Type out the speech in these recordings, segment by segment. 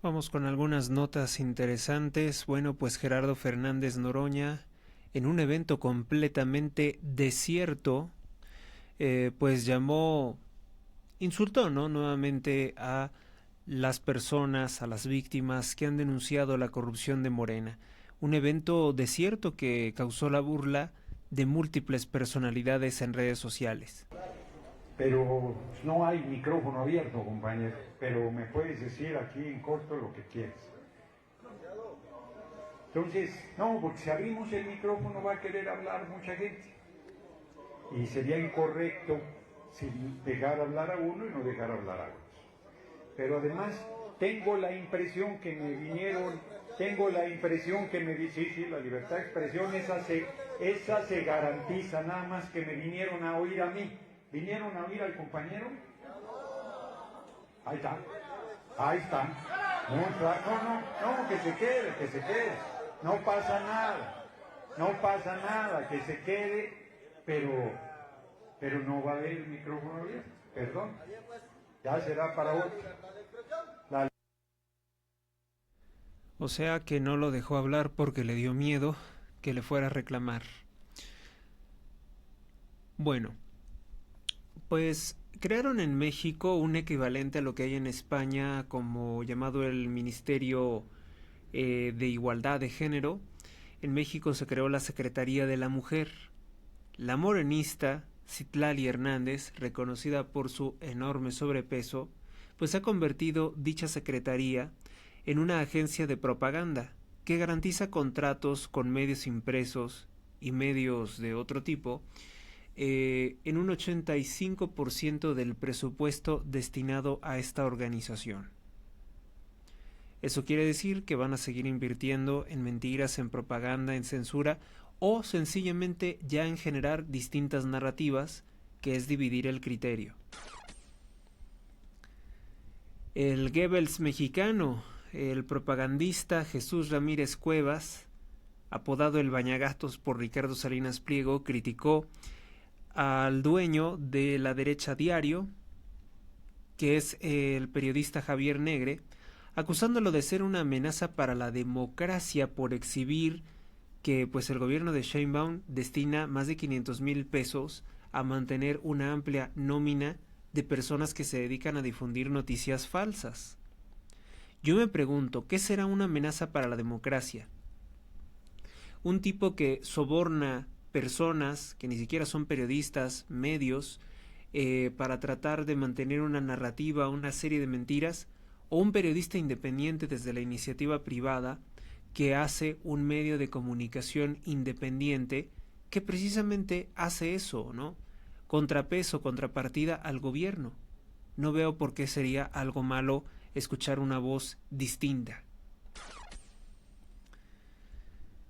Vamos con algunas notas interesantes. Bueno, pues Gerardo Fernández Noroña, en un evento completamente desierto, pues insultó, ¿no? Nuevamente a las personas, a las víctimas que han denunciado la corrupción de Morena. Un evento desierto que causó la burla de múltiples personalidades en redes sociales. Pero no hay micrófono abierto, compañero, pero me puedes decir aquí en corto lo que quieres. Entonces, no, porque si abrimos el micrófono va a querer hablar mucha gente. Y sería incorrecto sin dejar hablar a uno y no dejar hablar a otros. Pero además, tengo la impresión que me sí, la libertad de expresión, esa se garantiza, nada más que me vinieron a oír a mí. ¿Vinieron a oír al compañero? Ahí está. Ahí está. Muy claro. No, que se quede. No pasa nada, que se quede, pero no va a haber el micrófono abierto. Perdón. Ya será para otro. O sea que no lo dejó hablar porque le dio miedo que le fuera a reclamar. Bueno, pues crearon en México un equivalente a lo que hay en España como llamado el Ministerio de Igualdad de Género. En México se creó la Secretaría de la Mujer. La morenista Citlali Hernández, reconocida por su enorme sobrepeso, pues ha convertido dicha secretaría en una agencia de propaganda que garantiza contratos con medios impresos y medios de otro tipo en un 85% del presupuesto destinado a esta organización. Eso quiere decir que van a seguir invirtiendo en mentiras, en propaganda, en censura o sencillamente ya en generar distintas narrativas, que es dividir el criterio. El Goebbels mexicano, el propagandista Jesús Ramírez Cuevas, apodado el Bañagatos por Ricardo Salinas Pliego, criticó al dueño de La Derecha Diario, que es el periodista Javier Negre, acusándolo de ser una amenaza para la democracia por exhibir que pues el gobierno de Sheinbaum destina más de 500,000 pesos a mantener una amplia nómina de personas que se dedican a difundir noticias falsas. Yo me pregunto, ¿qué será una amenaza para la democracia? Un tipo que soborna personas que ni siquiera son periodistas, medios, para tratar de mantener una narrativa, una serie de mentiras, o un periodista independiente desde la iniciativa privada que hace un medio de comunicación independiente que precisamente hace eso, ¿no? Contrapeso, contrapartida al gobierno. No veo por qué sería algo malo escuchar una voz distinta.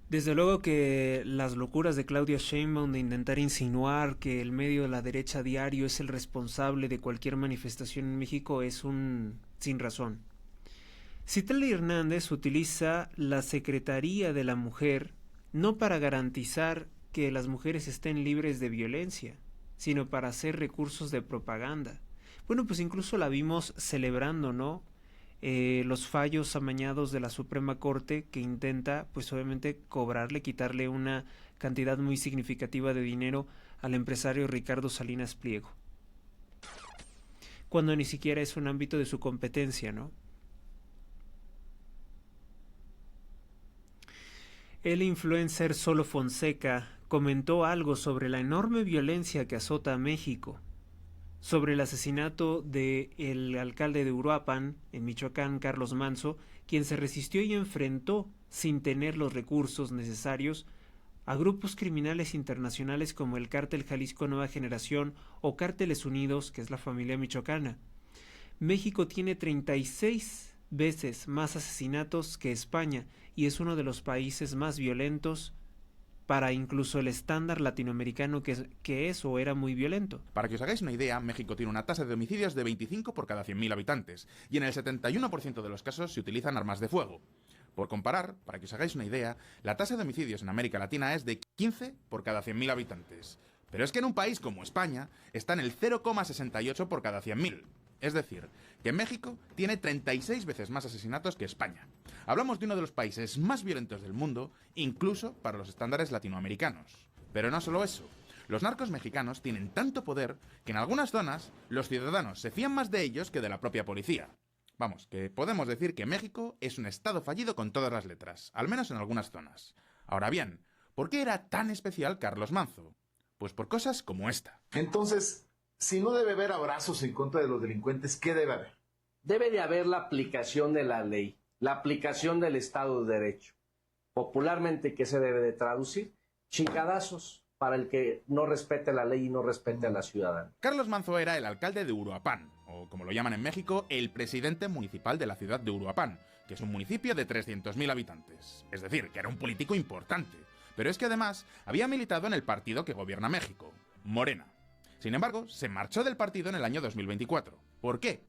Desde luego que las locuras de Claudia Sheinbaum de intentar insinuar que el medio de La Derecha Diario es el responsable de cualquier manifestación en México es un sin razón. Citlali Hernández utiliza la Secretaría de la Mujer no para garantizar que las mujeres estén libres de violencia, sino para hacer recursos de propaganda. Bueno, pues incluso la vimos celebrando, ¿no? Los fallos amañados de la Suprema Corte que intenta, pues obviamente, quitarle una cantidad muy significativa de dinero al empresario Ricardo Salinas Pliego, cuando ni siquiera es un ámbito de su competencia, ¿no? El influencer Solo Fonseca comentó algo sobre la enorme violencia que azota a México, sobre el asesinato del alcalde de Uruapan, en Michoacán, Carlos Manso, quien se resistió y enfrentó, sin tener los recursos necesarios, a grupos criminales internacionales como el Cártel Jalisco Nueva Generación o Cárteles Unidos, que es la familia michoacana. México tiene 36 veces más asesinatos que España y es uno de los países más violentos para incluso el estándar latinoamericano que es o era muy violento. Para que os hagáis una idea, México tiene una tasa de homicidios de 25 por cada 100.000 habitantes, y en el 71% de los casos se utilizan armas de fuego. Por comparar, para que os hagáis una idea, la tasa de homicidios en América Latina es de 15 por cada 100.000 habitantes. Pero es que en un país como España está en el 0,68 por cada 100.000. Es decir, que México tiene 36 veces más asesinatos que España. Hablamos de uno de los países más violentos del mundo, incluso para los estándares latinoamericanos. Pero no solo eso. Los narcos mexicanos tienen tanto poder que en algunas zonas los ciudadanos se fían más de ellos que de la propia policía. Vamos, que podemos decir que México es un estado fallido con todas las letras, al menos en algunas zonas. Ahora bien, ¿por qué era tan especial Carlos Manzo? Pues por cosas como esta. Entonces, si no debe haber abrazos en contra de los delincuentes, ¿qué debe haber? Debe de haber la aplicación de la ley, la aplicación del Estado de Derecho. Popularmente, ¿qué se debe de traducir? Chingadazos para el que no respete la ley y no respete a la ciudadana. Carlos Manzo era el alcalde de Uruapan, o como lo llaman en México, el presidente municipal de la ciudad de Uruapan, que es un municipio de 300.000 habitantes. Es decir, que era un político importante. Pero es que además había militado en el partido que gobierna México, Morena. Sin embargo, se marchó del partido en el año 2024. ¿Por qué?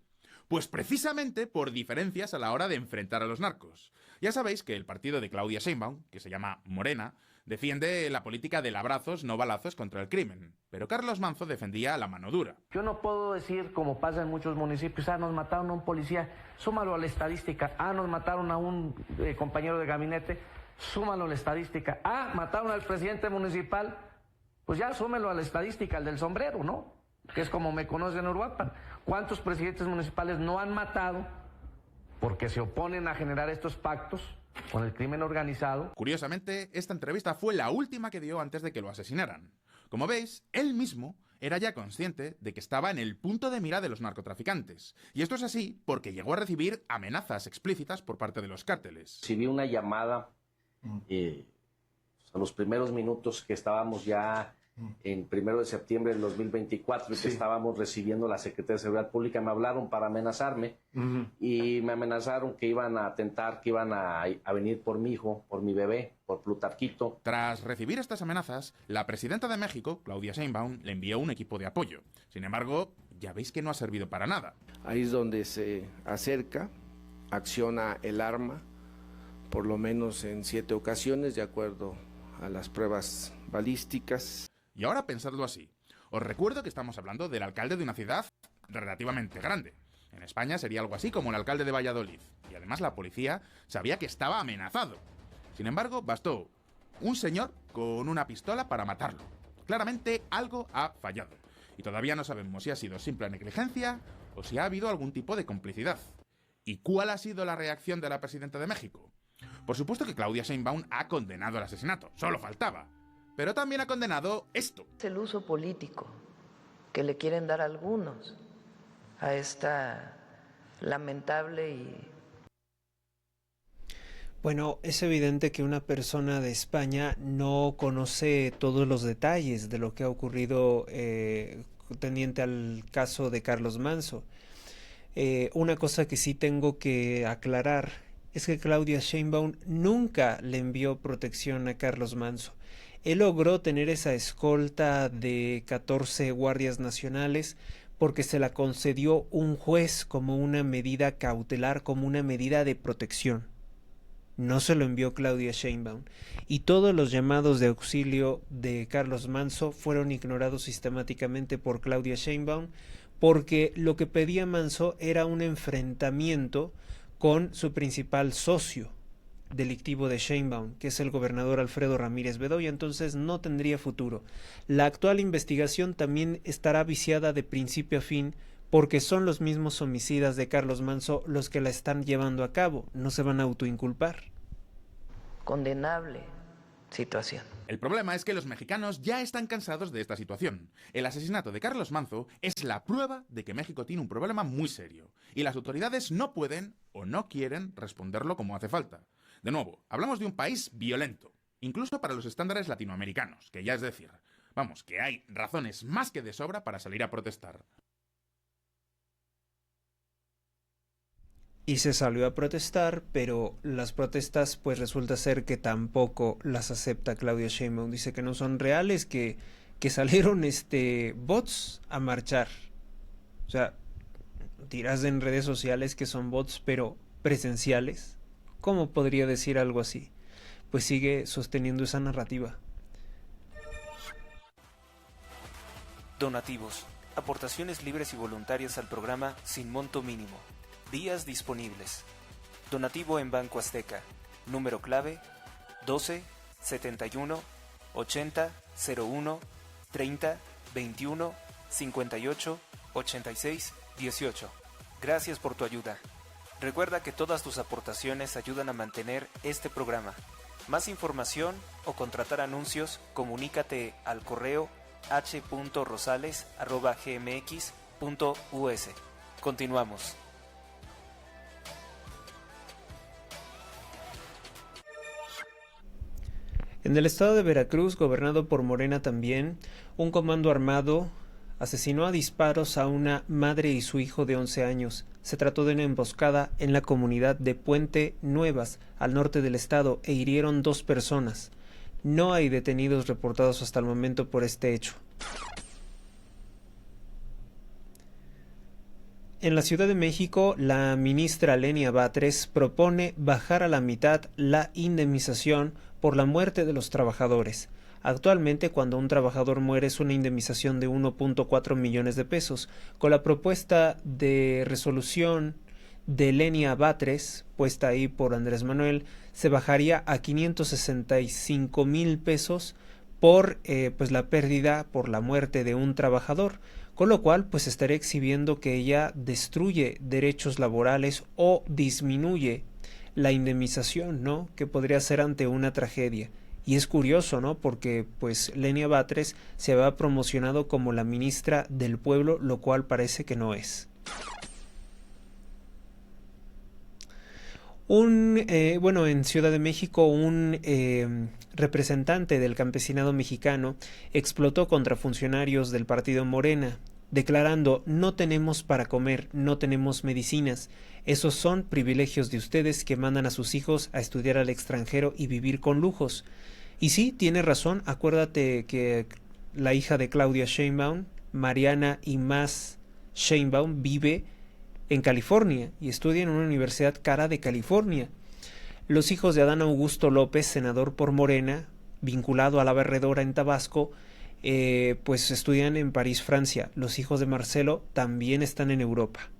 Pues precisamente por diferencias a la hora de enfrentar a los narcos. Ya sabéis que el partido de Claudia Sheinbaum, que se llama Morena, defiende la política del abrazos, no balazos contra el crimen. Pero Carlos Manzo defendía la mano dura. Yo no puedo decir, como pasa en muchos municipios, nos mataron a un policía, súmalo a la estadística. Nos mataron a un compañero de gabinete, súmalo a la estadística. Mataron al presidente municipal, pues ya súmelo a la estadística, al del sombrero, ¿no? Que es como me conocen en Uruapan. ¿Cuántos presidentes municipales no han matado porque se oponen a generar estos pactos con el crimen organizado? Curiosamente, esta entrevista fue la última que dio antes de que lo asesinaran. Como veis, él mismo era ya consciente de que estaba en el punto de mira de los narcotraficantes. Y esto es así porque llegó a recibir amenazas explícitas por parte de los cárteles. Recibí una llamada a los primeros minutos que estábamos ya en 1 de septiembre del 2024 y que estábamos recibiendo la Secretaría de Seguridad Pública. Me hablaron para amenazarme y me amenazaron que iban a atentar, que iban a venir por mi hijo, por mi bebé, por Plutarquito. Tras recibir estas amenazas, la presidenta de México, Claudia Sheinbaum, le envió un equipo de apoyo. Sin embargo, ya veis que no ha servido para nada. Ahí es donde se acerca, acciona el arma, por lo menos en 7 ocasiones, de acuerdo a las pruebas balísticas. Y ahora pensadlo así. Os recuerdo que estamos hablando del alcalde de una ciudad relativamente grande. En España sería algo así como el alcalde de Valladolid. Y además la policía sabía que estaba amenazado. Sin embargo, bastó un señor con una pistola para matarlo. Claramente algo ha fallado. Y todavía no sabemos si ha sido simple negligencia o si ha habido algún tipo de complicidad. ¿Y cuál ha sido la reacción de la presidenta de México? Por supuesto que Claudia Sheinbaum ha condenado el asesinato, solo faltaba. Pero también ha condenado esto. Es el uso político que le quieren dar algunos a esta lamentable y... Bueno, es evidente que una persona de España no conoce todos los detalles de lo que ha ocurrido tendiente al caso de Carlos Manzo. Una cosa que sí tengo que aclarar es que Claudia Sheinbaum nunca le envió protección a Carlos Manzo. Él logró tener esa escolta de 14 guardias nacionales porque se la concedió un juez como una medida cautelar, como una medida de protección. No se lo envió Claudia Sheinbaum. Y todos los llamados de auxilio de Carlos Manzo fueron ignorados sistemáticamente por Claudia Sheinbaum porque lo que pedía Manzo era un enfrentamiento con su principal socio delictivo de Sheinbaum, que es el gobernador Alfredo Ramírez Bedoya, entonces no tendría futuro. La actual investigación también estará viciada de principio a fin porque son los mismos homicidas de Carlos Manzo los que la están llevando a cabo, no se van a autoinculpar. Condenable situación. El problema es que los mexicanos ya están cansados de esta situación. El asesinato de Carlos Manzo es la prueba de que México tiene un problema muy serio y las autoridades no pueden o no quieren responderlo como hace falta. De nuevo, hablamos de un país violento, incluso para los estándares latinoamericanos, que ya es decir, vamos, que hay razones más que de sobra para salir a protestar. Y se salió a protestar, pero las protestas pues resulta ser que tampoco las acepta Claudia Sheinbaum. Dice que no son reales, que salieron bots a marchar. O sea, dirás en redes sociales que son bots, pero presenciales. ¿Cómo podría decir algo así? Pues sigue sosteniendo esa narrativa. Donativos. aportaciones libres y voluntarias al programa sin monto mínimo. Días disponibles. Donativo en Banco Azteca. Número clave 12 71 80 01 30 21 58 86 18. Gracias por tu ayuda. Recuerda que todas tus aportaciones ayudan a mantener este programa. Más información o contratar anuncios, comunícate al correo h.rosales@gmx.us. Continuamos. En el estado de Veracruz, gobernado por Morena también, un comando armado asesinó a disparos a una madre y su hijo de 11 años. Se trató de una emboscada en la comunidad de Puente Nuevas, al norte del estado, e hirieron 2 personas. No hay detenidos reportados hasta el momento por este hecho. En la Ciudad de México, la ministra Lenia Batres propone bajar a la mitad la indemnización por la muerte de los trabajadores. Actualmente, cuando un trabajador muere, es una indemnización de 1.4 millones de pesos. Con la propuesta de resolución de Lenia Batres, puesta ahí por Andrés Manuel, se bajaría a 565,000 pesos por pues la pérdida, por la muerte de un trabajador, con lo cual pues estaría exhibiendo que ella destruye derechos laborales o disminuye la indemnización, ¿no?, que podría ser ante una tragedia. Y es curioso, ¿no?, porque pues Lenia Batres se había promocionado como la ministra del pueblo, lo cual parece que no es. En Ciudad de México, un representante del campesinado mexicano explotó contra funcionarios del partido Morena, declarando: no tenemos para comer, no tenemos medicinas, esos son privilegios de ustedes que mandan a sus hijos a estudiar al extranjero y vivir con lujos. Y sí, tiene razón, acuérdate que la hija de Claudia Sheinbaum, Mariana Imaz Sheinbaum, vive en California y estudia en una universidad cara de California. Los hijos de Adán Augusto López, senador por Morena, vinculado a la Barredora en Tabasco, pues estudian en París, Francia. Los hijos de Marcelo también están en Europa.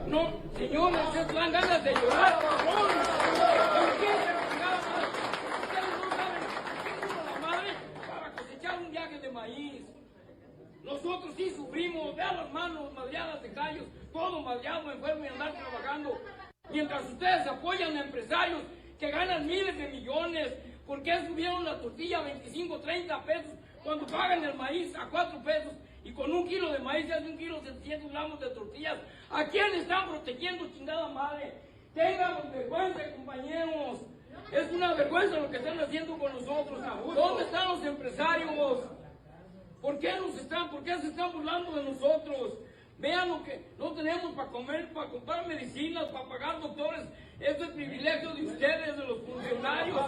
No, señores, ustedes dan ganas de llorar. ¿Por qué? Ustedes no saben qué puso la madre para cosechar un viaje de maíz. Nosotros sí sufrimos, vean las manos madreadas de callos, todo madreado, enfermo y andar trabajando. Mientras ustedes apoyan a empresarios que ganan miles de millones, ¿por qué subieron la tortilla a 25, 30 pesos cuando pagan el maíz a 4 pesos? Y con 1 kilo de maíz se hace 1 kilo 700 gramos de tortillas. ¿A quién están protegiendo, chingada madre? Tengamos vergüenza, compañeros. Es una vergüenza lo que están haciendo con nosotros. ¿Dónde están los empresarios? ¿Por qué se están burlando de nosotros? Vean lo que no tenemos para comer, para comprar medicinas, para pagar doctores. Eso es privilegio de ustedes, de los funcionarios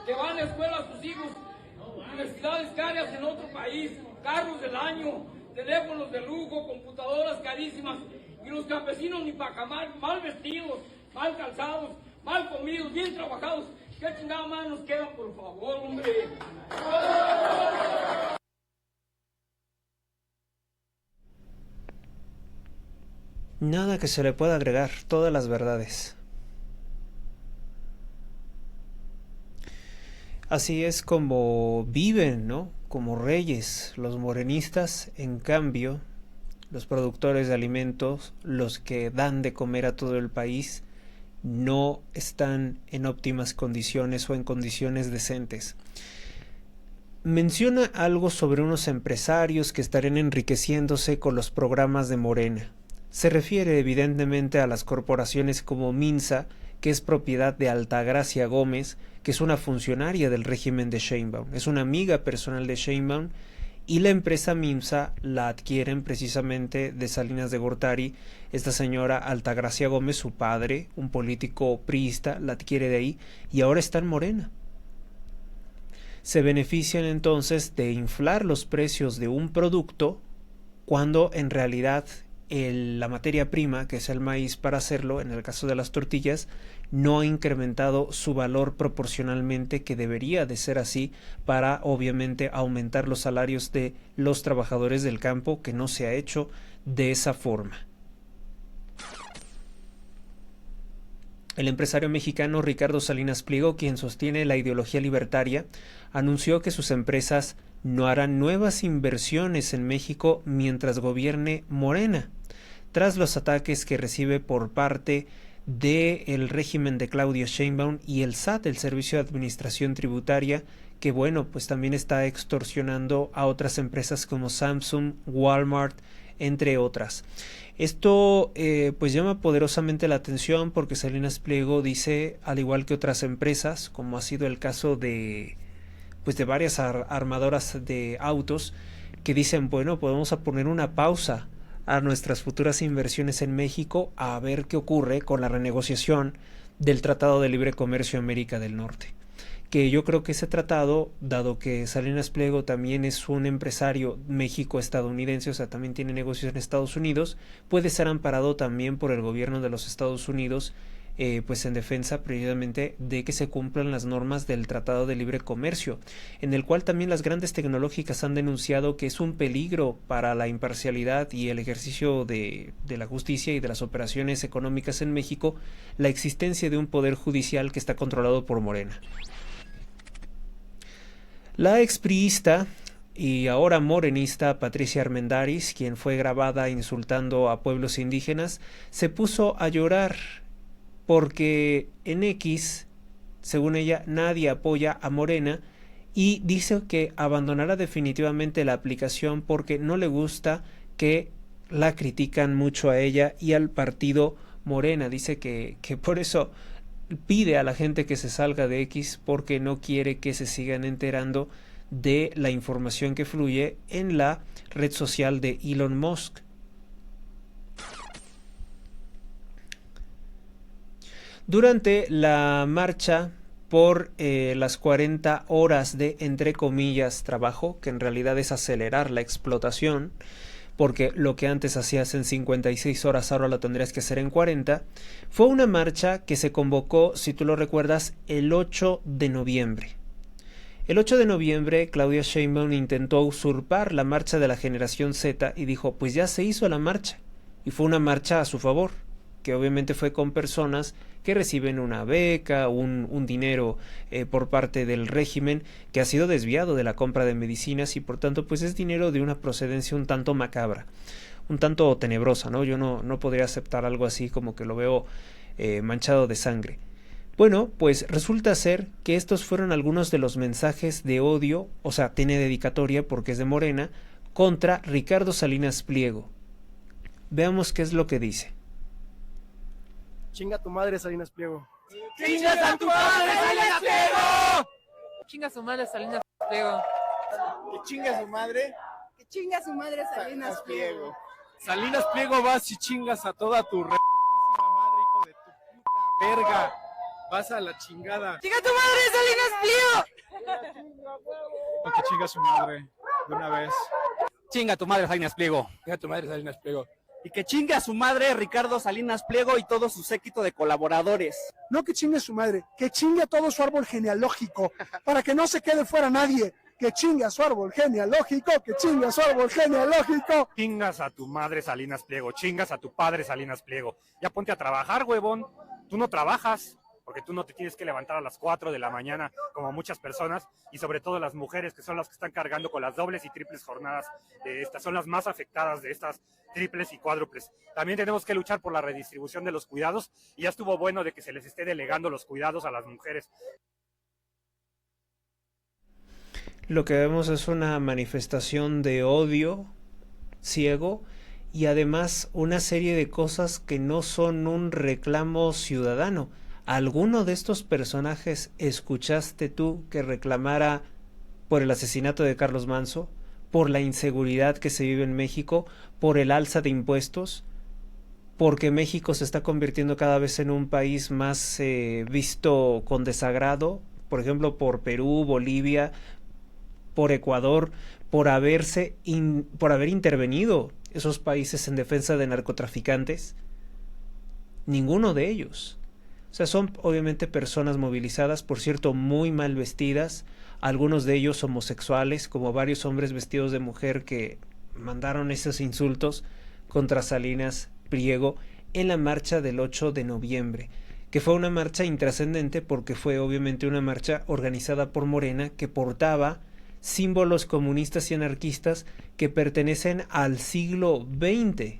que van a escuela a sus hijos. Universidades caras en otro país, carros del año, teléfonos de lujo, computadoras carísimas, y los campesinos ni para jamás, mal vestidos, mal calzados, mal comidos, bien trabajados. ¿Qué chingada más nos queda, por favor, hombre? Nada que se le pueda agregar, todas las verdades. Así es como viven, ¿no?, como reyes los morenistas. En cambio, los productores de alimentos, los que dan de comer a todo el país, no están en óptimas condiciones o en condiciones decentes. Menciona algo sobre unos empresarios que estarían enriqueciéndose con los programas de Morena. Se refiere evidentemente a las corporaciones como Minsa, que es propiedad de Altagracia Gómez, que es una funcionaria del régimen de Sheinbaum, es una amiga personal de Sheinbaum, y la empresa Minsa la adquieren precisamente de Salinas de Gortari. Esta señora Altagracia Gómez, su padre, un político priista, la adquiere de ahí y ahora está en Morena. Se benefician entonces de inflar los precios de un producto cuando en realidad la materia prima, que es el maíz para hacerlo, en el caso de las tortillas, no ha incrementado su valor proporcionalmente, que debería de ser así para obviamente aumentar los salarios de los trabajadores del campo, que no se ha hecho de esa forma. El empresario mexicano Ricardo Salinas Pliego, quien sostiene la ideología libertaria, anunció que sus empresas no harán nuevas inversiones en México mientras gobierne Morena, tras los ataques que recibe por parte del régimen de Claudia Sheinbaum y el SAT, el Servicio de Administración Tributaria, que bueno, pues también está extorsionando a otras empresas como Samsung, Walmart, entre otras. Esto pues llama poderosamente la atención porque Salinas Pliego dice, al igual que otras empresas, como ha sido el caso de pues de varias armadoras de autos, que dicen, bueno, pues vamos a poner una pausa a nuestras futuras inversiones en México a ver qué ocurre con la renegociación del Tratado de Libre Comercio América del Norte. Que yo creo que ese tratado, dado que Salinas Pliego también es un empresario México-estadounidense, o sea, también tiene negocios en Estados Unidos, puede ser amparado también por el gobierno de los Estados Unidos, pues en defensa precisamente de que se cumplan las normas del Tratado de Libre Comercio, en el cual también las grandes tecnológicas han denunciado que es un peligro para la imparcialidad y el ejercicio de la justicia y de las operaciones económicas en México, la existencia de un poder judicial que está controlado por Morena. La expriista y ahora morenista Patricia Armendáriz, quien fue grabada insultando a pueblos indígenas, se puso a llorar porque en X, según ella, nadie apoya a Morena y dice que abandonará definitivamente la aplicación porque no le gusta que la critican mucho a ella y al partido Morena. Dice que por eso pide a la gente que se salga de X porque no quiere que se sigan enterando de la información que fluye en la red social de Elon Musk. Durante la marcha por las 40 horas de, entre comillas, trabajo, que en realidad es acelerar la explotación, porque lo que antes hacías en 56 horas ahora lo tendrías que hacer en 40, fue una marcha que se convocó, si tú lo recuerdas, el 8 de noviembre. El 8 de noviembre, Claudia Sheinbaum intentó usurpar la marcha de la generación Z y dijo, pues ya se hizo la marcha, y fue una marcha a su favor, que obviamente fue con personas que reciben una beca, un dinero por parte del régimen que ha sido desviado de la compra de medicinas y por tanto pues es dinero de una procedencia un tanto macabra, un tanto tenebrosa, ¿no? Yo no podría aceptar algo así, como que lo veo manchado de sangre. Bueno, pues resulta ser que estos fueron algunos de los mensajes de odio, o sea, tiene dedicatoria porque es de Morena, contra Ricardo Salinas Pliego. Veamos qué es lo que dice. Chinga tu madre, Salinas Pliego. ¡Chingas a tu madre, Salinas Pliego! Chinga su madre, Salinas Pliego. Que chinga su madre. Que chinga su madre, Salinas Pliego. Salinas Pliego, vas y chingas a toda tu reputísima madre, hijo de tu puta verga. Vas a la chingada. ¡Chinga tu madre, Salinas Pliego! Que chinga su madre, de una vez. Chinga tu madre, Salinas Pliego. Chinga tu madre, Salinas Pliego. Y que chingue a su madre Ricardo Salinas Pliego y todo su séquito de colaboradores. No que chingue a su madre, que chingue a todo su árbol genealógico, para que no se quede fuera nadie. Que chingue a su árbol genealógico, que chingue a su árbol genealógico. Chingas a tu madre, Salinas Pliego, chingas a tu padre, Salinas Pliego. Ya ponte a trabajar, huevón. Tú no trabajas, porque tú no te tienes que levantar a las 4 de la mañana como muchas personas, y sobre todo las mujeres, que son las que están cargando con las dobles y triples jornadas de estas, son las más afectadas de estas triples y cuádruples. También tenemos que luchar por la redistribución de los cuidados, y ya estuvo bueno de que se les esté delegando los cuidados a las mujeres. Lo que vemos es una manifestación de odio ciego y además una serie de cosas que no son un reclamo ciudadano. ¿Alguno de estos personajes escuchaste tú que reclamara por el asesinato de Carlos Manso, por la inseguridad que se vive en México, por el alza de impuestos, porque México se está convirtiendo cada vez en un país más visto con desagrado, por ejemplo por Perú, Bolivia, por Ecuador, por haber intervenido esos países en defensa de narcotraficantes? Ninguno de ellos. O sea, son obviamente personas movilizadas, por cierto, muy mal vestidas, algunos de ellos homosexuales, como varios hombres vestidos de mujer que mandaron esos insultos contra Salinas Pliego en la marcha del 8 de noviembre, que fue una marcha intrascendente porque fue obviamente una marcha organizada por Morena que portaba símbolos comunistas y anarquistas que pertenecen al siglo XX,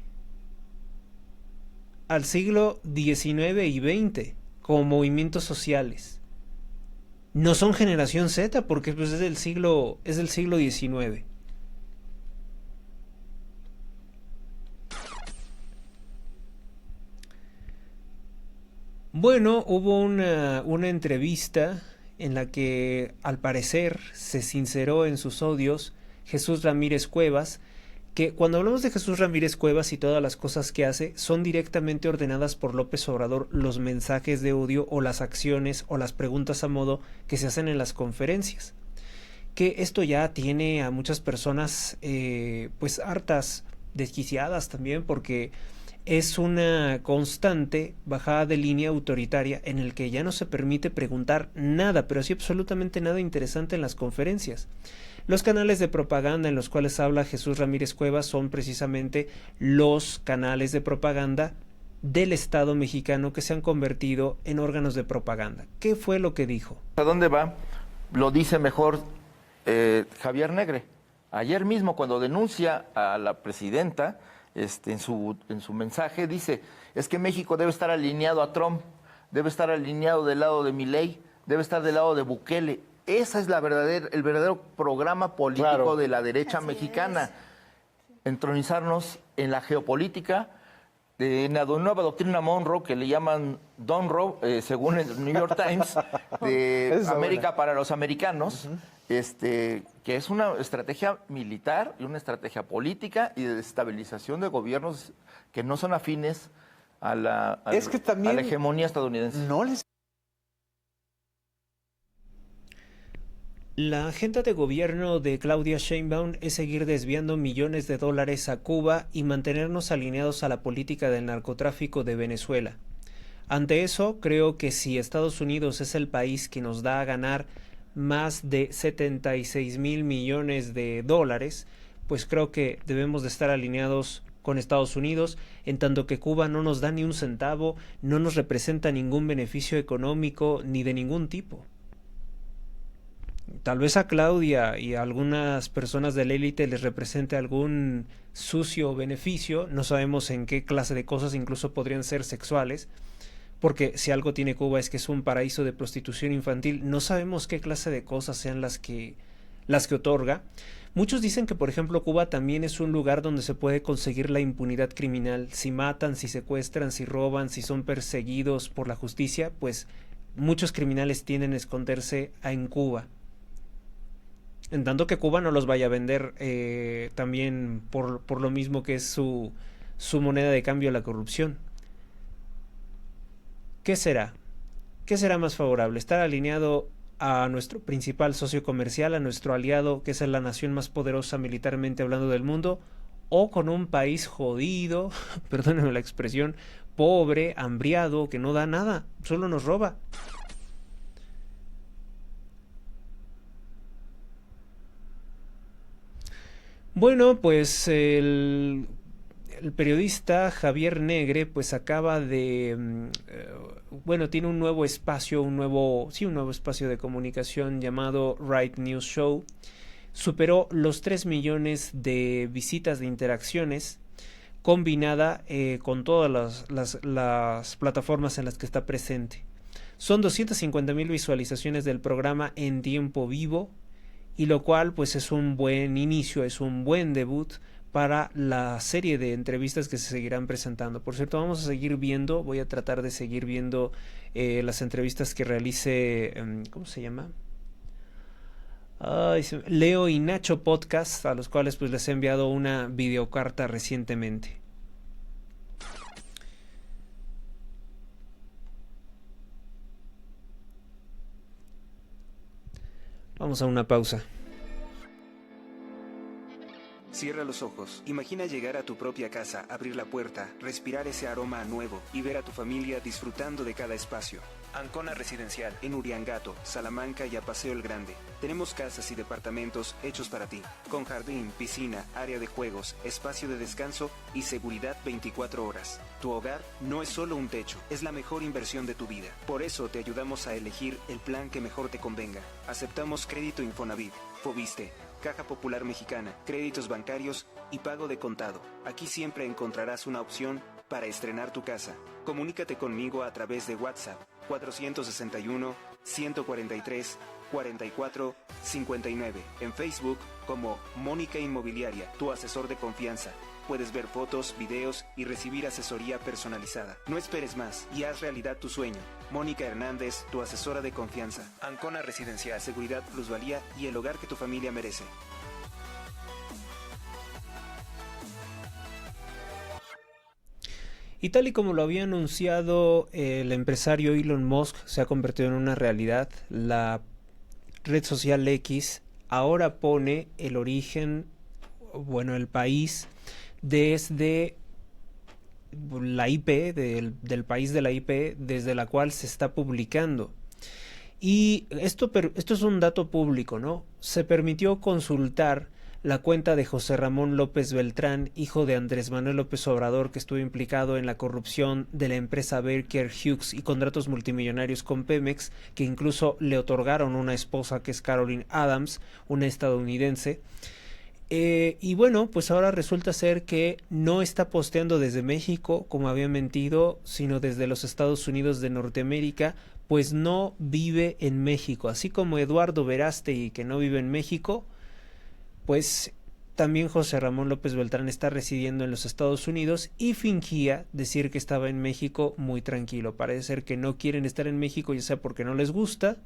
al siglo XIX y XX, como movimientos sociales. No son generación Z porque pues es del siglo XIX. Bueno, hubo una entrevista en la que al parecer se sinceró en sus odios Jesús Ramírez Cuevas, que cuando hablamos de Jesús Ramírez Cuevas y todas las cosas que hace, son directamente ordenadas por López Obrador los mensajes de odio o las acciones o las preguntas a modo que se hacen en las conferencias. Que esto ya tiene a muchas personas pues hartas, desquiciadas también, porque es una constante bajada de línea autoritaria en el que ya no se permite preguntar nada, pero sí absolutamente nada interesante en las conferencias. Los canales de propaganda en los cuales habla Jesús Ramírez Cuevas son precisamente los canales de propaganda del Estado mexicano que se han convertido en órganos de propaganda. ¿Qué fue lo que dijo? ¿A dónde va? Lo dice mejor Javier Negre. Ayer mismo, cuando denuncia a la presidenta, en su mensaje dice, es que México debe estar alineado a Trump, debe estar alineado del lado de Milei, debe estar del lado de Bukele. Esa es el verdadero programa político de la derecha mexicana. Entronizarnos en la geopolítica, en la nueva doctrina Monroe, que le llaman Donroe, según el New York Times, de América para los americanos, que es una estrategia militar y una estrategia política y de desestabilización de gobiernos que no son afines a la hegemonía estadounidense. La agenda de gobierno de Claudia Sheinbaum es seguir desviando millones de dólares a Cuba y mantenernos alineados a la política del narcotráfico de Venezuela. Ante eso, creo que si Estados Unidos es el país que nos da a ganar más de 76,000 millones de dólares, pues creo que debemos de estar alineados con Estados Unidos, en tanto que Cuba no nos da ni un centavo, no nos representa ningún beneficio económico ni de ningún tipo. Tal vez a Claudia y a algunas personas de la élite les represente algún sucio beneficio, no sabemos en qué clase de cosas, incluso podrían ser sexuales, porque si algo tiene Cuba es que es un paraíso de prostitución infantil, no sabemos qué clase de cosas sean las que otorga. Muchos dicen que, por ejemplo, Cuba también es un lugar donde se puede conseguir la impunidad criminal. Si matan, si secuestran, si roban, si son perseguidos por la justicia, pues muchos criminales tienden a esconderse en Cuba. En tanto que Cuba no los vaya a vender también por lo mismo que es su moneda de cambio a la corrupción. ¿Qué será? ¿Qué será más favorable? ¿Estar alineado a nuestro principal socio comercial, a nuestro aliado, que es la nación más poderosa militarmente hablando del mundo, o con un país jodido, perdónenme la expresión, pobre, hambriado, que no da nada, solo nos roba? Bueno, pues el periodista Javier Negre pues acaba de tiene un nuevo espacio, un nuevo espacio de comunicación llamado Right News Show. Superó los 3 millones de visitas, de interacciones, combinada con todas las plataformas en las que está presente. Son 250,000 visualizaciones del programa en tiempo vivo, y lo cual pues es un buen inicio, es un buen debut para la serie de entrevistas que se seguirán presentando. Por cierto, voy a tratar de seguir viendo las entrevistas que realice, ¿cómo se llama? Leo y Nacho Podcast, a los cuales pues les he enviado una videocarta recientemente. Vamos a una pausa. Cierra los ojos. Imagina llegar a tu propia casa, abrir la puerta, respirar ese aroma a nuevo y ver a tu familia disfrutando de cada espacio. Ancona Residencial, en Uriangato, Salamanca y a Paseo el Grande. Tenemos casas y departamentos hechos para ti, con jardín, piscina, área de juegos, espacio de descanso y seguridad 24 horas. Tu hogar no es solo un techo, es la mejor inversión de tu vida. Por eso te ayudamos a elegir el plan que mejor te convenga. Aceptamos crédito Infonavit, Fobiste, Caja Popular Mexicana, créditos bancarios y pago de contado. Aquí siempre encontrarás una opción para estrenar tu casa. Comunícate conmigo a través de WhatsApp 461-143-44-59. En Facebook como Mónica Inmobiliaria, tu asesor de confianza. Puedes ver fotos, videos y recibir asesoría personalizada. No esperes más y haz realidad tu sueño. Mónica Hernández, tu asesora de confianza. Ancona Residencial, seguridad, plusvalía y el hogar que tu familia merece. Y tal y como lo había anunciado el empresario Elon Musk, se ha convertido en una realidad. La red social X ahora pone el origen, bueno, el país desde la IP, del país de la IP desde la cual se está publicando. Y esto es un dato público, ¿no? Se permitió consultar la cuenta de José Ramón López Beltrán, hijo de Andrés Manuel López Obrador, que estuvo implicado en la corrupción de la empresa Baker Hughes y contratos multimillonarios con Pemex, que incluso le otorgaron una esposa que es Caroline Adams, una estadounidense. Y bueno, pues ahora resulta ser que no está posteando desde México, como había mentido, sino desde los Estados Unidos de Norteamérica, pues no vive en México. Así como Eduardo Verástegui, que no vive en México, pues también José Ramón López Beltrán está residiendo en los Estados Unidos y fingía decir que estaba en México muy tranquilo. Parece ser que no quieren estar en México, ya sea porque no les gusta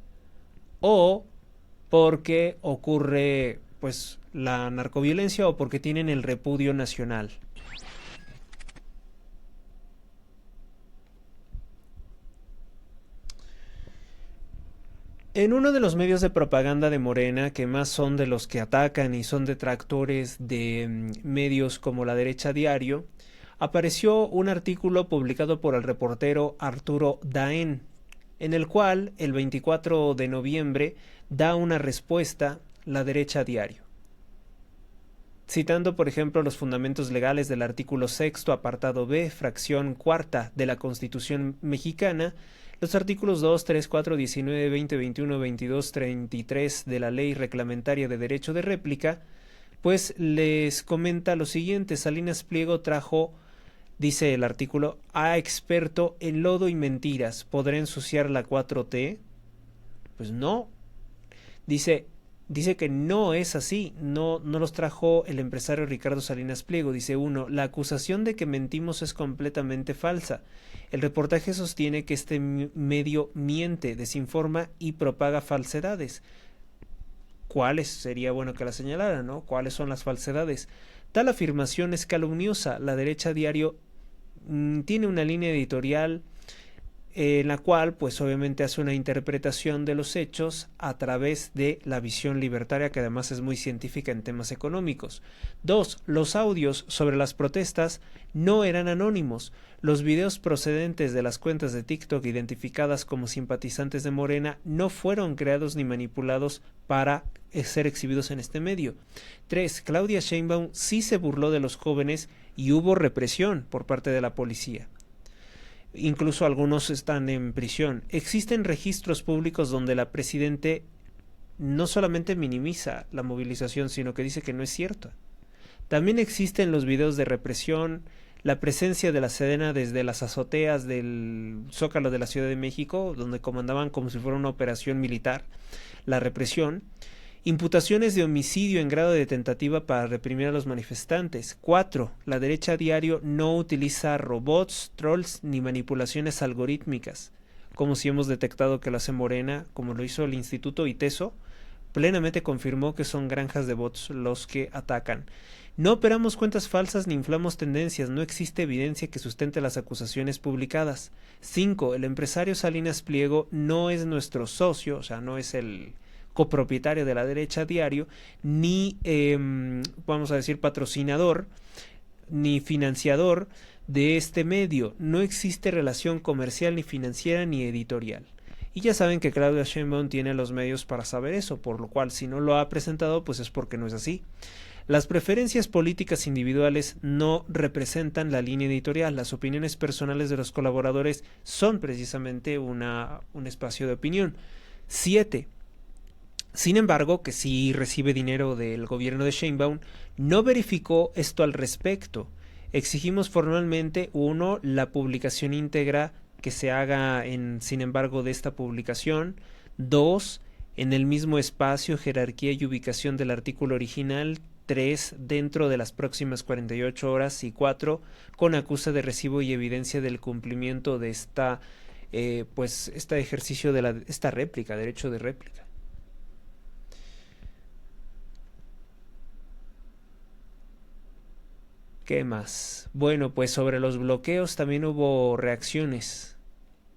o porque ocurre pues la narcoviolencia o porque tienen el repudio nacional. En uno de los medios de propaganda de Morena, que más son de los que atacan y son detractores de medios como La Derecha Diario, apareció un artículo publicado por el reportero Arturo Daén, en el cual el 24 de noviembre da una respuesta La Derecha Diario. Citando, por ejemplo, los fundamentos legales del artículo 6º, apartado B, fracción cuarta de la Constitución mexicana, los artículos 2, 3, 4, 19, 20, 21, 22, 33 de la Ley Reglamentaria de Derecho de Réplica, pues les comenta lo siguiente: Salinas Pliego trajo, dice el artículo, a experto en lodo y mentiras. ¿Podrá ensuciar la 4T? Pues no. Dice que no es así, no los trajo el empresario Ricardo Salinas Pliego. Dice 1, la acusación de que mentimos es completamente falsa. El reportaje sostiene que este medio miente, desinforma y propaga falsedades. ¿Cuáles? Sería bueno que la señalara, ¿no? ¿Cuáles son las falsedades? Tal afirmación es calumniosa. La Derecha Diario tiene una línea editorial en la cual pues obviamente hace una interpretación de los hechos a través de la visión libertaria, que además es muy científica en temas económicos. 2. Los audios sobre las protestas no eran anónimos. Los videos procedentes de las cuentas de TikTok identificadas como simpatizantes de Morena no fueron creados ni manipulados para ser exhibidos en este medio. 3. Claudia Sheinbaum sí se burló de los jóvenes y hubo represión por parte de la policía. Incluso algunos están en prisión. Existen registros públicos donde la presidente no solamente minimiza la movilización, sino que dice que no es cierto. También existen los videos de represión, la presencia de la Sedena desde las azoteas del Zócalo de la Ciudad de México, donde comandaban como si fuera una operación militar, la represión. Imputaciones de homicidio en grado de tentativa para reprimir a los manifestantes. 4. La Derecha Diario no utiliza robots, trolls ni manipulaciones algorítmicas, como si hemos detectado que lo hace Morena, como lo hizo el Instituto ITESO. Plenamente confirmó que son granjas de bots los que atacan. No operamos cuentas falsas ni inflamos tendencias. No existe evidencia que sustente las acusaciones publicadas. 5. El empresario Salinas Pliego no es nuestro socio, o sea, no es el copropietario de la derecha diario, ni, vamos a decir, patrocinador, ni financiador de este medio. No existe relación comercial, ni financiera, ni editorial. Y ya saben que Claudia Sheinbaum tiene los medios para saber eso, por lo cual si no lo ha presentado, pues es porque no es así. Las preferencias políticas individuales no representan la línea editorial. Las opiniones personales de los colaboradores son precisamente un espacio de opinión. 7. Sin embargo, que sí recibe dinero del gobierno de Sheinbaum, no verificó esto al respecto. Exigimos formalmente, 1, la publicación íntegra que se haga sin embargo de esta publicación. 2, en el mismo espacio, jerarquía y ubicación del artículo original. 3, dentro de las próximas 48 horas. Y 4, con acusa de recibo y evidencia del cumplimiento de esta ejercicio de esta réplica, derecho de réplica. ¿Qué más? Bueno, pues sobre los bloqueos también hubo reacciones.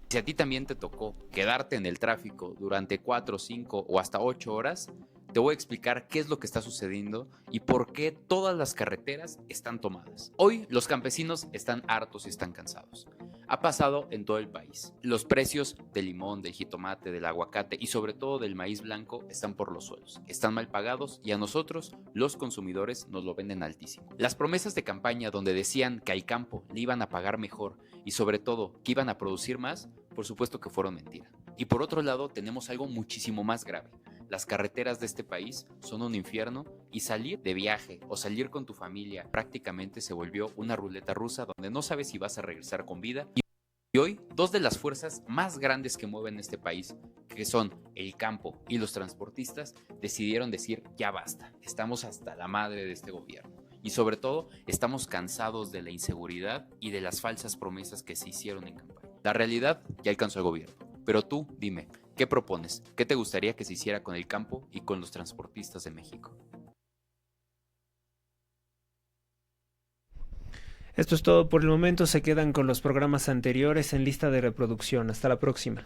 Si a ti también te tocó quedarte en el tráfico durante 4, 5 o hasta 8 horas, te voy a explicar qué es lo que está sucediendo y por qué todas las carreteras están tomadas. Hoy los campesinos están hartos y están cansados. Ha pasado en todo el país. Los precios del limón, del jitomate, del aguacate y sobre todo del maíz blanco están por los suelos. Están mal pagados y a nosotros, los consumidores, nos lo venden altísimo. Las promesas de campaña donde decían que al campo le iban a pagar mejor y sobre todo que iban a producir más, por supuesto que fueron mentira. Y por otro lado tenemos algo muchísimo más grave. Las carreteras de este país son un infierno y salir de viaje o salir con tu familia prácticamente se volvió una ruleta rusa donde no sabes si vas a regresar con vida. Y hoy, dos de las fuerzas más grandes que mueven este país, que son el campo y los transportistas, decidieron decir ya basta, estamos hasta la madre de este gobierno. Y sobre todo, estamos cansados de la inseguridad y de las falsas promesas que se hicieron en campaña. La realidad ya alcanzó al gobierno. Pero tú, dime, ¿qué propones? ¿Qué te gustaría que se hiciera con el campo y con los transportistas de México? Esto es todo por el momento. Se quedan con los programas anteriores en lista de reproducción. Hasta la próxima.